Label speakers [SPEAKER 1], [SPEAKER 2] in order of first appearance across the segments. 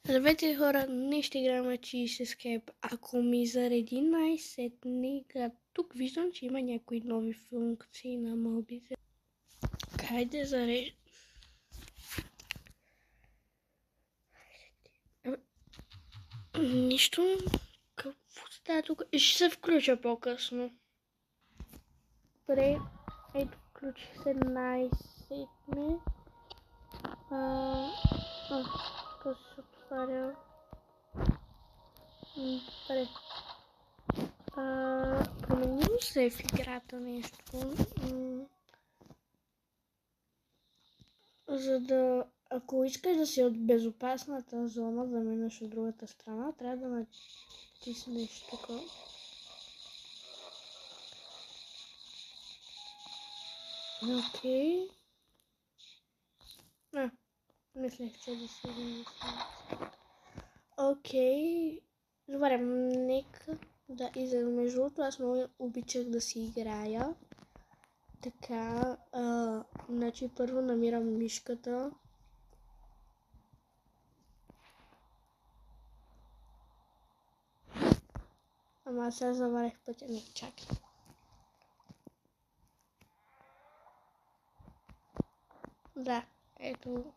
[SPEAKER 1] Здравейте хора, днес ще играем на Cheese Escape. Ако ми зареди най-сетне игра, тук виждам, че има някои нови функции на мобите. Хайде зарежда. Нищо. Какво става тук? Ще се включа по-късно. Добре, ето включи се най-сетне. То се отваря. Добре. Променило се в играта нещо. За да, ако искаш да си от безопасната зона, да минеш от другата страна, трябва да натиснеш тук. Окей. Мислех, че да се види. Окей. Добре, нека да излезем. Между другото, аз много обичах да си играя. Така, значи първо намирам мишката. Ама аз сега заварих пътя. Не, чакай. Да, ето.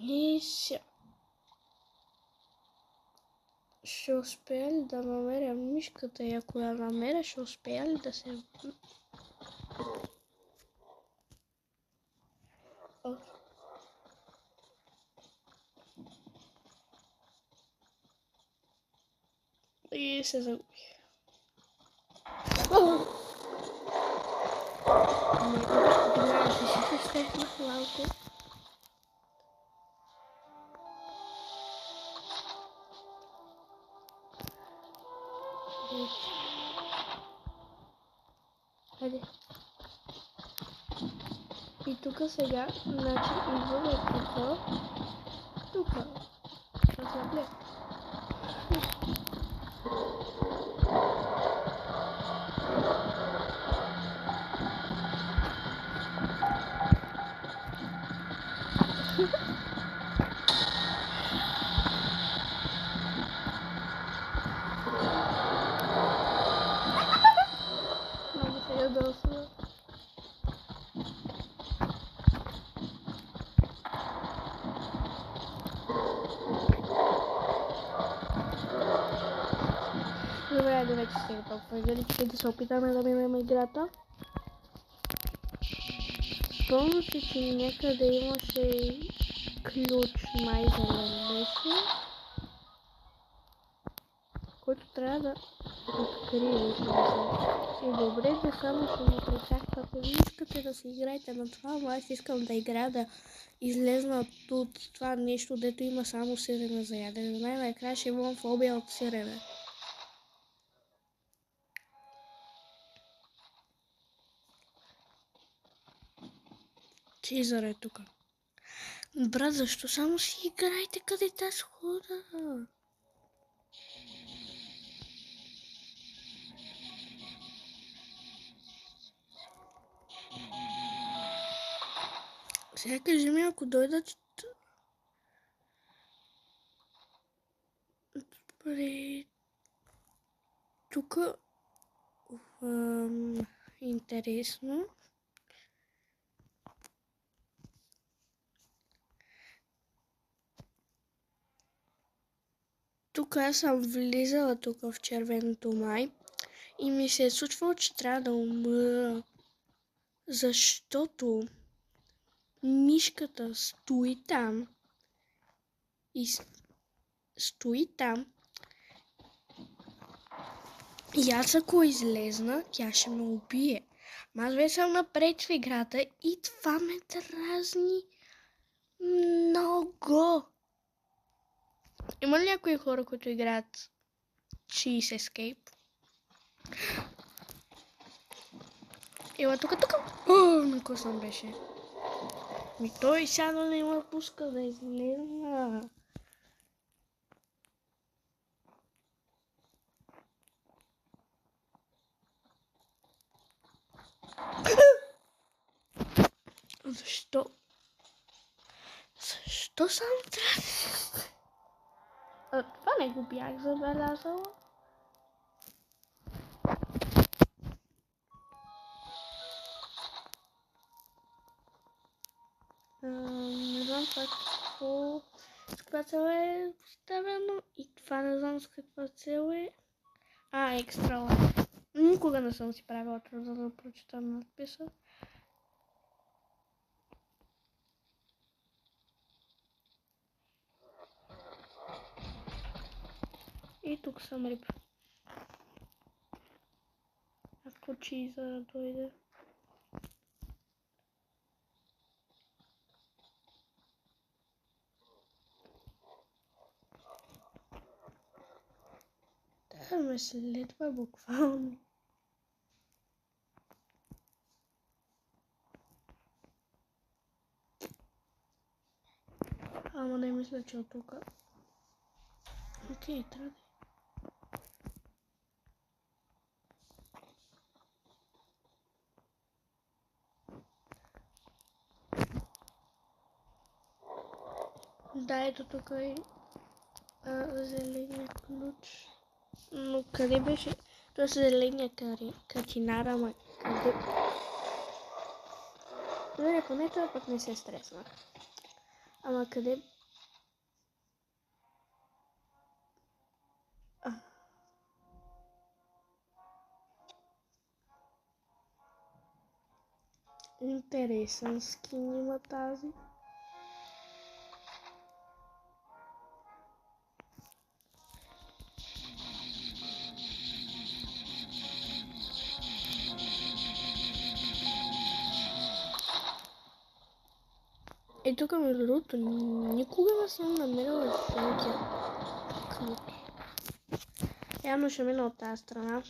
[SPEAKER 1] И сега. Ще успея ли да намеря мишката и ако я намеря, ще успея ли да се... И се загубих. Не, ще се стехнах малко. Хайде. И тук сега, значи идваме тук. Разлепле. Много се ядосва. Добре, вече сега толкова игри, да се опитаме да минем играта. Спомням се, че някъде имаше ключ най-зелен беше, който трябва да откриеш. И добре, да само ще ми причаквате. Вие искате да си играете на това, но аз искам да играя да излезна от това нещо, дето има само сирене за ядене. Най-накрая ще имам фобия от сирене. Чизър е тук. Брат, защо само си играйте, къде тази хода? Сега кажи ми, ако дойдат... Добре... Тук... Интересно. Тук аз съм влизала тук в червеното май и ми се е случвало, че трябва да умра. Защото мишката стои там и и аз ако излезна, тя ще ме убие. Аз вече съм напред в играта и това ме дразни много. Има ли някои хора, които играят Cheese Escape? Ела тук. На кой съм беше? Той сега не ме пуска да излезна. Защо? Що само трябва? Това не го бях забелязала. Не знам това какво... С каква цел е поставено и това не знам с каква цел е. Екстра лайф. Никога не съм си правила труда да прочета надписа. И тук съм рип. Ако чиза дойде. Да ме следва буквално. Ама не мисля, че от тук. Окей, трябва. Да, ето тук е зеления ключ. Но къде беше? Това са зеления катинара, ама къде? Добре, поне това път не се стреснах. Ама къде? Интересен скин има тази. И тук между другото никога не съм намерила жълтия ключ. Явно ще мина от тази страна.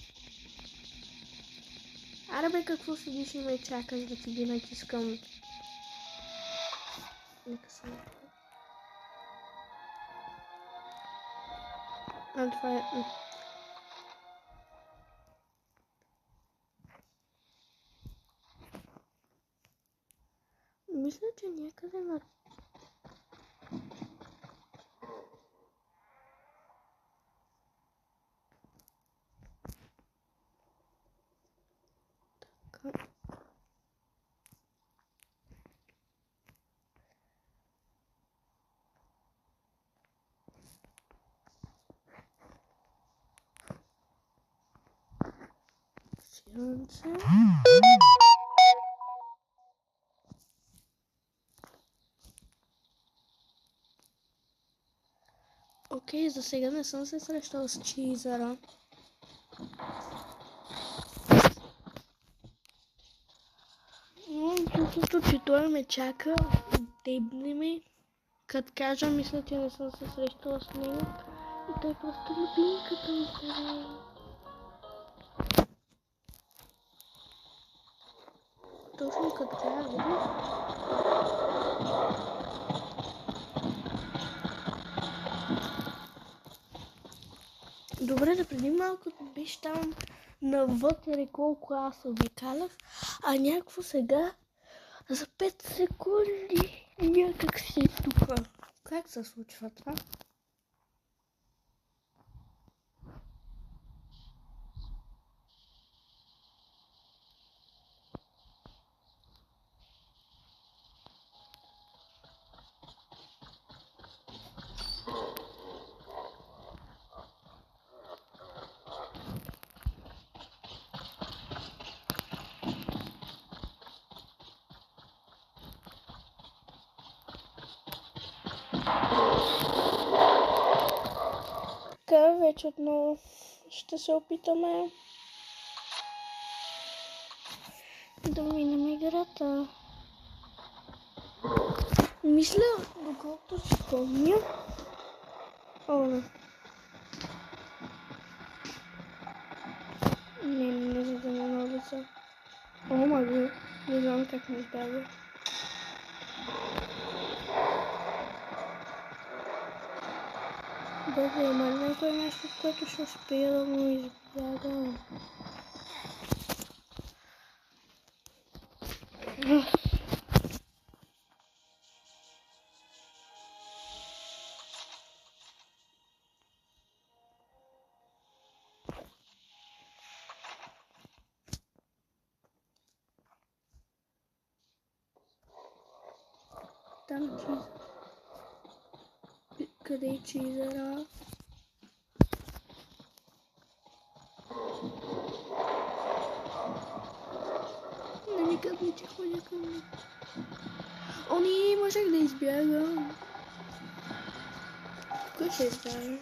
[SPEAKER 1] Аре бе, какво седиш и ме чакаш да ти ги натискам? Нека се направя. Това е... Мисля, че някъде на... Така. Силънце. Окей, за сега не съм се срещала с чизъра. Чувството, че той ме чака, дебне ме. Като кажа, мисля, че не съм се срещала с него. И той просто любимката ми се. Точно като тя, видиш? Добре, да преди малко беше там навътре колко аз обикалях, а някакво сега за 5 секунди някак си е тук. Как се случва това? Така, вече отново ще се опитаме да минем играта. Мисля, доколкото си спомня. Не за да не на улица. Маги, не знам как не избягва. Добре, има ли някое нещо, което ще успея да му избягам? стана чизър? Къде е чизъра? Не ми казвай, че ходя към мен. О, не, можех да избягам. Тук ще избягам.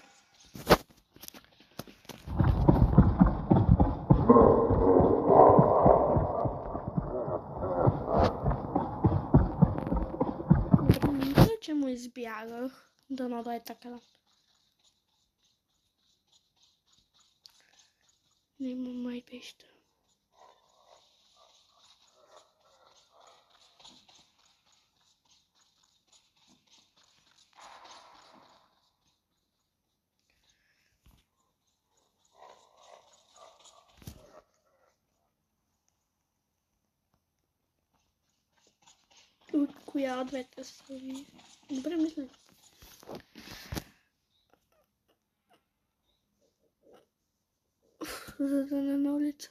[SPEAKER 1] Мисля, че му избягах. Дано да е така. Нема май пеща. От коя от двете страни? Добре мисля. За да не на улица.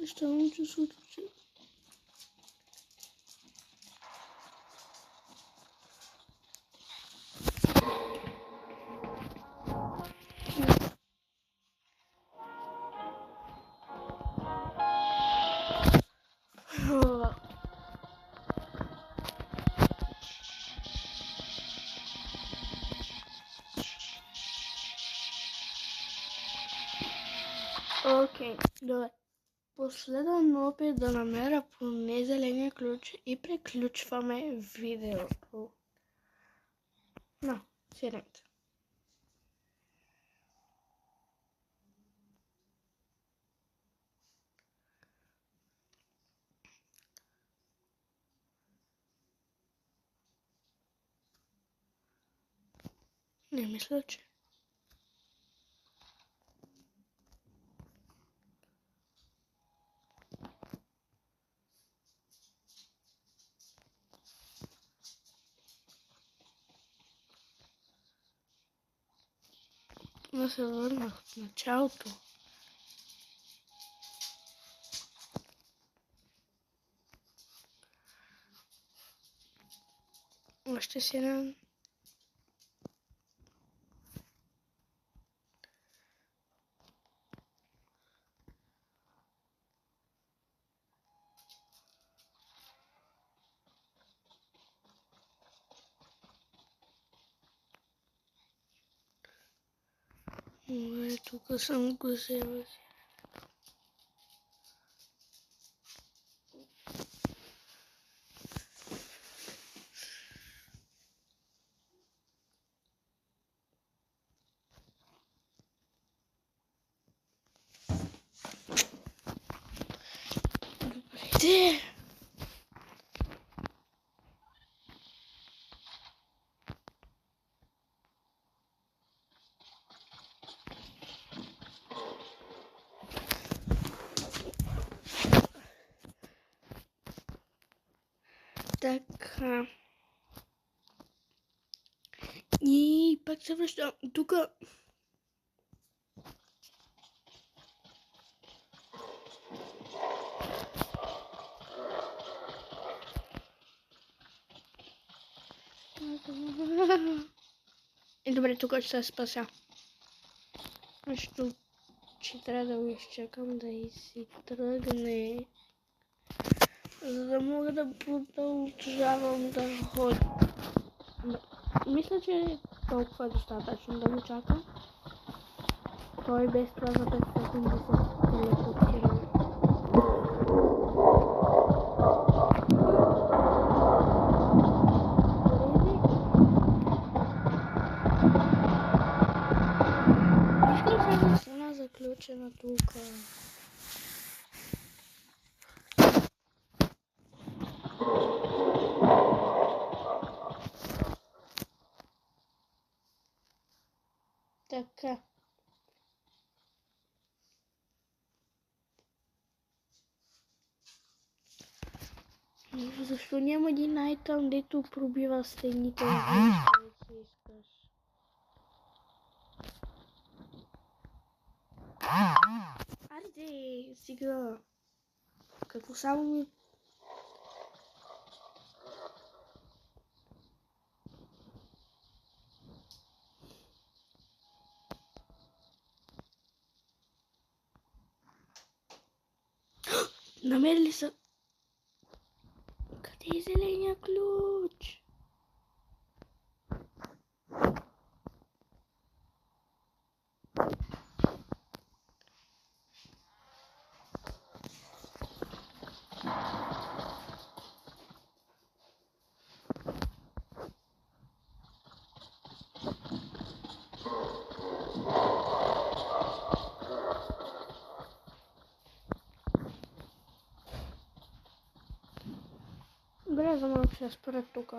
[SPEAKER 1] Ще имам чувството, че... Окей, добре. Последен опит да намеря поне зеления ключ и приключваме видеото. На, седнете. Не мисля, че... Но се върнах от началото. Още седем. Тук съм го взела. Добре. Така. И пак се връщам. Тук. И добре, тук ще се спася. Нещо, че трябва да го изчакам да си тръгне. За да мога да продължавам да ходя. Мисля, че толкова е достатъчно да го чакам. Той без това за 5 секунди се телепортира. Искам сега да стана заключена тук. Така. Защо няма един айтъм, дето пробива стените? Искаш. Аре, Стига. Като само ми... Намерили са... Къде е зеления ключ? Добре, за малко ще спра тук.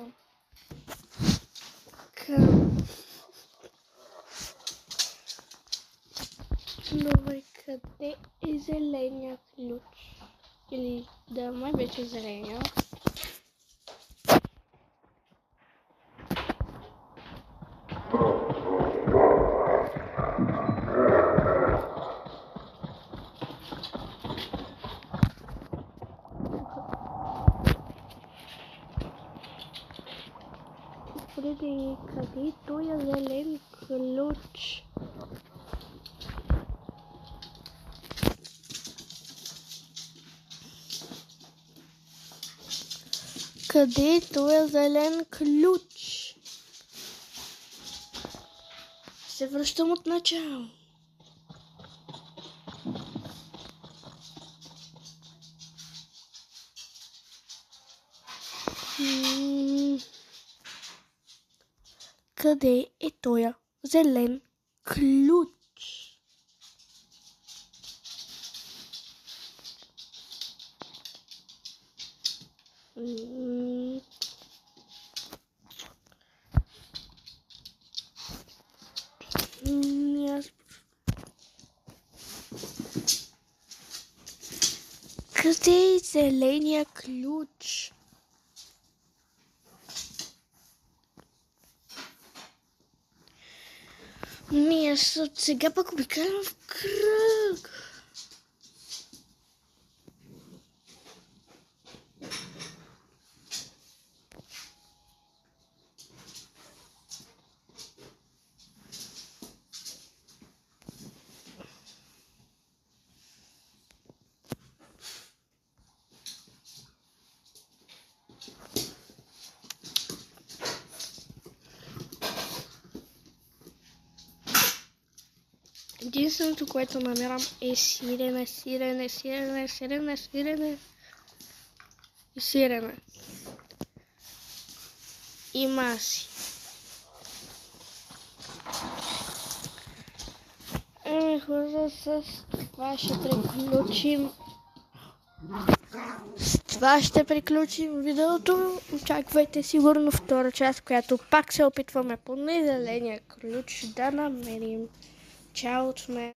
[SPEAKER 1] Добре, къде е зеления ключ? Или да, май вече зеления. Преди къде той е зелен ключ? Където е зелен ключ? Се връщам от начало. Къде е тоя зелен ключ? Къде е зеления ключ? Аз от сега пък обикалям в кръг. Единственото, което намирам е сирене и сирене. И маси. Хора, с това ще приключим. Видеото. Очаквайте сигурно втора част, в която пак се опитваме по незеления ключ да намерим. Чао от мен.